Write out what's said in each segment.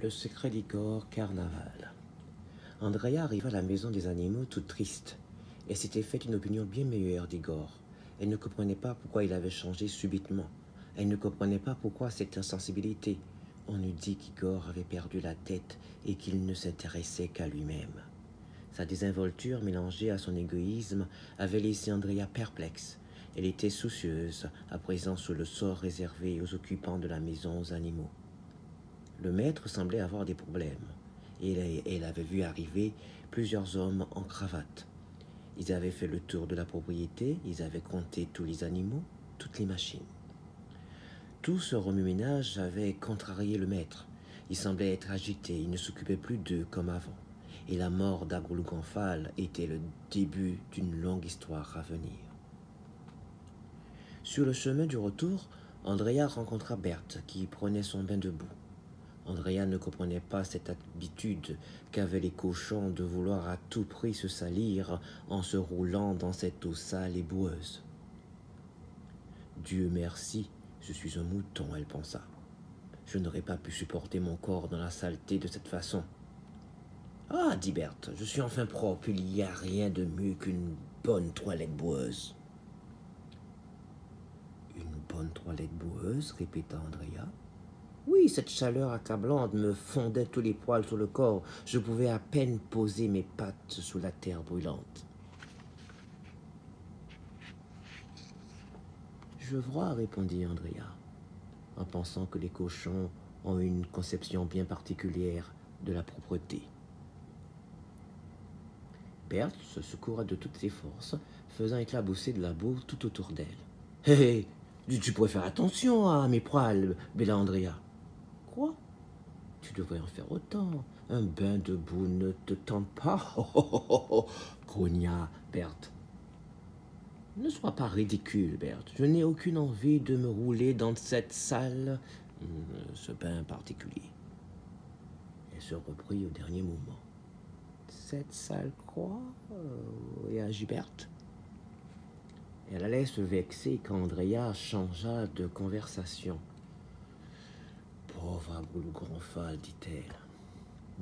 Le secret d'Igor, carnaval. Andrea arriva à la maison des animaux toute triste. Elle s'était faite une opinion bien meilleure d'Igor. Elle ne comprenait pas pourquoi il avait changé subitement. Elle ne comprenait pas pourquoi cette insensibilité. On eût dit qu'Igor avait perdu la tête et qu'il ne s'intéressait qu'à lui-même. Sa désinvolture mélangée à son égoïsme avait laissé Andrea perplexe. Elle était soucieuse, à présent sous le sort réservé aux occupants de la maison aux animaux. Le maître semblait avoir des problèmes, et elle avait vu arriver plusieurs hommes en cravate. Ils avaient fait le tour de la propriété, ils avaient compté tous les animaux, toutes les machines. Tout ce remue-ménage avait contrarié le maître. Il semblait être agité, il ne s'occupait plus d'eux comme avant. Et la mort d'Agroulou-Gonfal était le début d'une longue histoire à venir. Sur le chemin du retour, Andrea rencontra Berthe qui prenait son bain debout. Andrea ne comprenait pas cette habitude qu'avaient les cochons de vouloir à tout prix se salir en se roulant dans cette eau sale et boueuse. Dieu merci, je suis un mouton, elle pensa. Je n'aurais pas pu supporter mon corps dans la saleté de cette façon. Ah, dit Berthe, je suis enfin propre, il n'y a rien de mieux qu'une bonne toilette boueuse. Une bonne toilette boueuse, répéta Andrea. Oui, cette chaleur accablante me fondait tous les poils sur le corps. Je pouvais à peine poser mes pattes sous la terre brûlante. Je vois, répondit Andrea, en pensant que les cochons ont une conception bien particulière de la propreté. Berthe se secoura de toutes ses forces, faisant éclabousser de la boue tout autour d'elle. Hé, tu pourrais faire attention à mes poils, bella Andrea. Quoi? Tu devrais en faire autant. Un bain de boue ne te tente pas. Grogna Berthe. Ne sois pas ridicule, Berthe. Je n'ai aucune envie de me rouler dans cette salle, ce bain particulier. Elle se reprit au dernier moment. Cette salle quoi? Réagit Berthe. Elle allait se vexer quand Andrea changea de conversation. Pauvre Agroulou-Gonfal, dit-elle.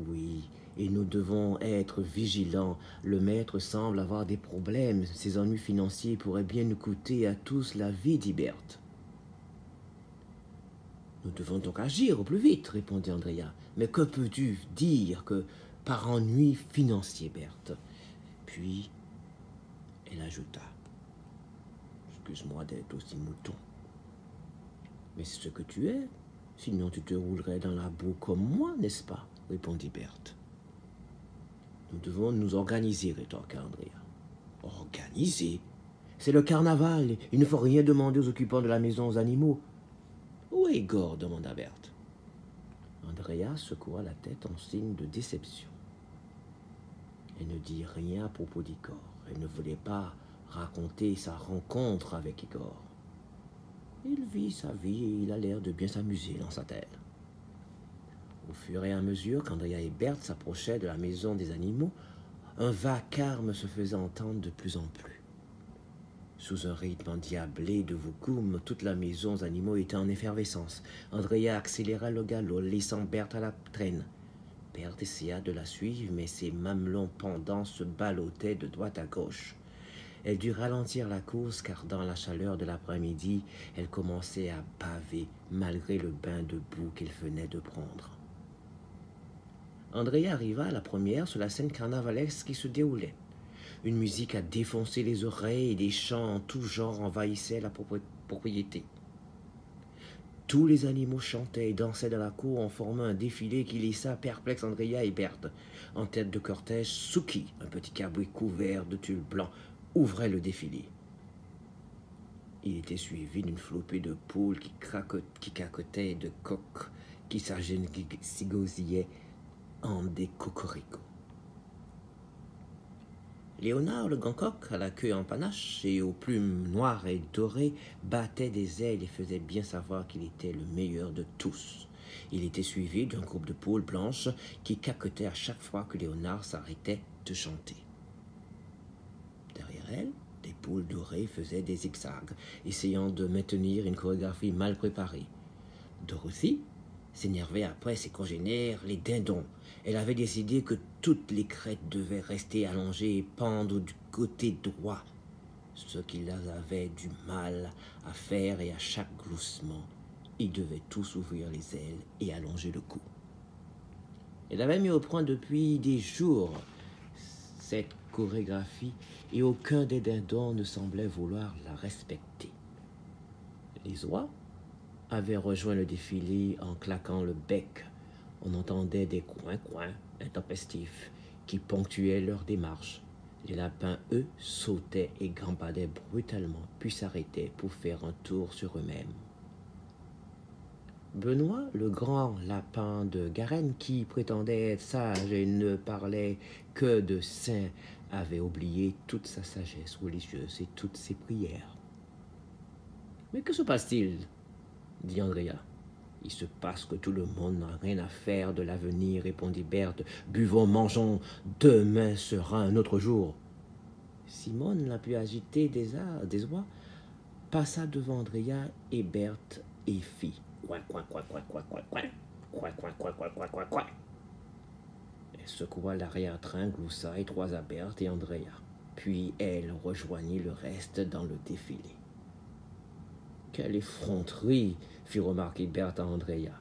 Oui, et nous devons être vigilants. Le maître semble avoir des problèmes. Ses ennuis financiers pourraient bien nous coûter à tous la vie, dit Berthe. Nous devons donc agir au plus vite, répondit Andrea. Mais que peux-tu dire que par ennui financier, Berthe? Puis, elle ajouta. Excuse-moi d'être aussi mouton. Mais c'est ce que tu es. Sinon tu te roulerais dans la boue comme moi, n'est-ce pas? Répondit Berthe. Nous devons nous organiser, rétorqua Andrea. Organiser? C'est le carnaval. Il ne faut rien demander aux occupants de la maison aux animaux. Où est Igor? Demanda Berthe. Andrea secoua la tête en signe de déception. Elle ne dit rien à propos d'Igor. Elle ne voulait pas raconter sa rencontre avec Igor. Il vit sa vie et il a l'air de bien s'amuser dans sa tête. Au fur et à mesure qu'Andrea et Berthe s'approchaient de la maison des animaux, un vacarme se faisait entendre de plus en plus. Sous un rythme endiablé de voukoum, toute la maison aux animaux était en effervescence. Andrea accéléra le galop, laissant Berthe à la traîne. Berthe essaya de la suivre, mais ses mamelons pendants se ballottaient de droite à gauche. Elle dut ralentir la course car dans la chaleur de l'après-midi, elle commençait à baver malgré le bain de boue qu'elle venait de prendre. Andrea arriva à la première sur la scène carnavalesque qui se déroulait. Une musique à défoncer les oreilles et des chants en tout genre envahissaient la propriété. Tous les animaux chantaient et dansaient dans la cour en formant un défilé qui laissa perplexe Andrea et Berthe. En tête de cortège, Souki, un petit cabouet couvert de tulle blanc, ouvrait le défilé. Il était suivi d'une flopée de poules qui cacotaient et de coqs qui s'agosillaient en des cocoricots. Léonard le grand coq, à la queue en panache et aux plumes noires et dorées, battait des ailes et faisait bien savoir qu'il était le meilleur de tous. Il était suivi d'un groupe de poules blanches qui caquetaient à chaque fois que Léonard s'arrêtait de chanter. Derrière elle, des poules dorées faisaient des zigzags, essayant de maintenir une chorégraphie mal préparée. Dorothy, s'énervait après ses congénères, les dindons. Elle avait décidé que toutes les crêtes devaient rester allongées et pendre du côté droit, ce qu'ils avaient du mal à faire, et à chaque gloussement, ils devaient tous ouvrir les ailes et allonger le cou. Elle avait mis au point depuis des jours cette chorégraphie et aucun des dindons ne semblait vouloir la respecter. Les oies avaient rejoint le défilé en claquant le bec. On entendait des coins-coins intempestifs qui ponctuaient leur démarche. Les lapins, eux, sautaient et gambadaient brutalement, puis s'arrêtaient pour faire un tour sur eux-mêmes. Benoît, le grand lapin de Garenne, qui prétendait être sage et ne parlait que de saint, avait oublié toute sa sagesse religieuse et toutes ses prières. « Mais que se passe-t-il » dit Andrea. « Il se passe que tout le monde n'a rien à faire de l'avenir, répondit Berthe. Buvons, mangeons, demain sera un autre jour. Simone, la plus agitée des oies, passa devant Andrea et Berthe et fit coin, coin, coin, coin, coin, coin, coin, coin, coin, coin, coin, coin, coin, coin. Elle secoua l'arrière-train, gloussa et croisa Berthe et Andrea. Puis elle rejoignit le reste dans le défilé. Quelle effronterie, fit remarquer Berthe à Andrea.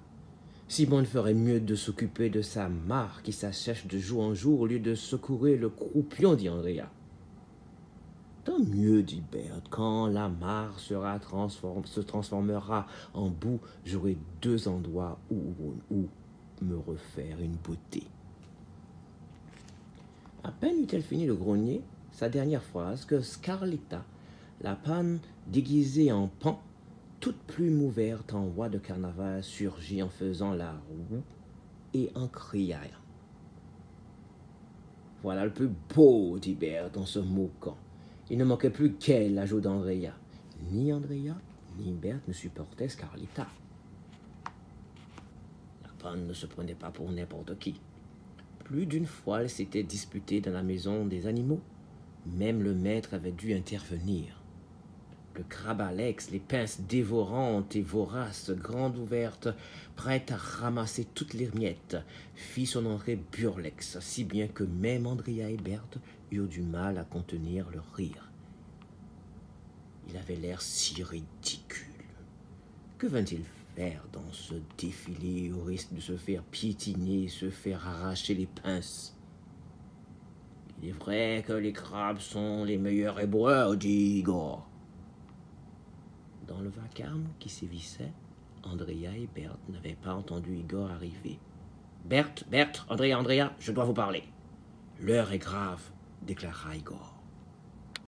Simone ferait mieux de s'occuper de sa mare qui s'assèche de jour en jour au lieu de secourir le croupion, dit Andrea. Tant mieux, dit Berthe, quand la mare se transformera en boue, j'aurai 2 endroits où me refaire une beauté. À peine eut-elle fini de grogner sa dernière phrase que Scarletta, la panne déguisée en pan, toute plume ouverte en oie de carnaval, surgit en faisant la roue et en criant. « Voilà le plus beau, dit Berthe en se moquant. Il ne manquait plus qu'elle, ajoute Andrea. Ni Andrea, ni Berthe ne supportaient Scarletta. La panne ne se prenait pas pour n'importe qui. Plus d'une fois, elle s'était disputée dans la maison des animaux. Même le maître avait dû intervenir. Le crabe Alex, les pinces dévorantes et voraces, grandes ouvertes, prêtes à ramasser toutes les miettes, fit son entrée burlex, si bien que même Andrea et Berthe eurent du mal à contenir leur rire. Il avait l'air si ridicule. Que vint-il faire dans ce défilé au risque de se faire piétiner et se faire arracher les pinces? Il est vrai que les crabes sont les meilleurs éboueurs, dit Igor. Dans le vacarme qui sévissait, Andrea et Berthe n'avaient pas entendu Igor arriver. « Berthe, Andrea, je dois vous parler. »« L'heure est grave, déclara Igor.